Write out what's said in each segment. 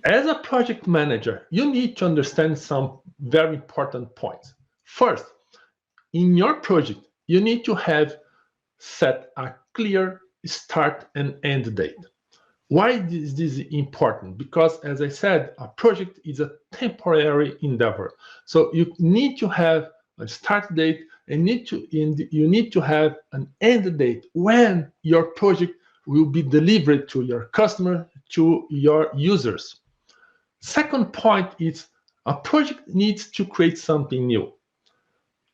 As a project manager, you need to understand some very important points. First, in your project, you need to have set a clear start and end date. Why is this important? Because, as I said, a project is a temporary endeavor. So you need to have a start date and you need to have an end date when your project will be delivered to your customer, to your users. Second point is a project needs to create something new.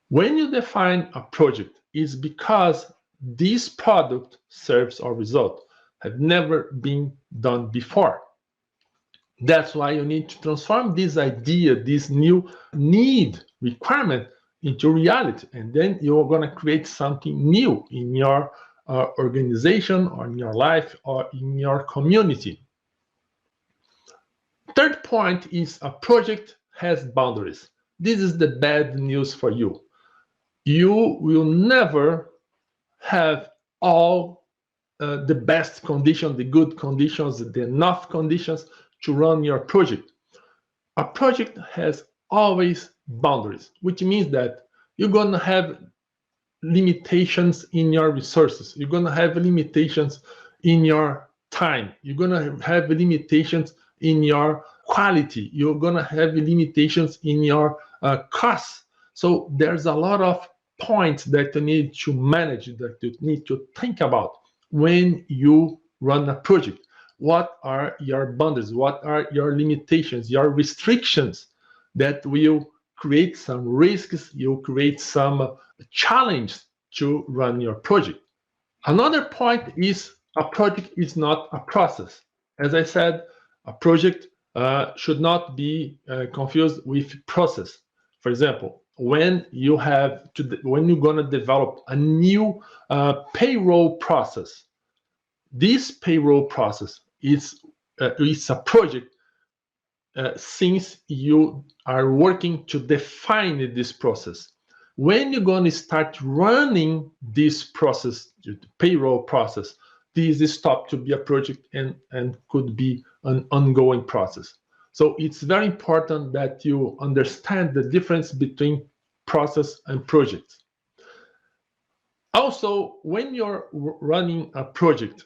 When you define a project, it's because this product, service, or result have never been done before. That's why you need to transform this idea, this new need, requirement into reality. And then you're going to create something new in your organization or in your life or in your community. Third point is a project has boundaries. This is the bad news for you. You will never have all the best conditions, the good conditions, the enough conditions to run your project. A project has always boundaries, which means that you're going to have limitations in your resources. You're going to have limitations in your time. You're going to have limitations in your quality. You're going to have limitations in your costs. So there's a lot of points that you need to manage, that you need to think about when you run a project. What are your boundaries? What are your limitations, your restrictions that will create some risks, you create some challenge to run your project? Another point is a project is not a process. As I said, a project should not be confused with process. For example, when you're going to develop a new payroll process, this payroll process is a project since you are working to define this process. When you're going to start running this process, the payroll process, this stops to be a project and could be an ongoing process. So it's very important that you understand the difference between process and project. Also, when you're running a project,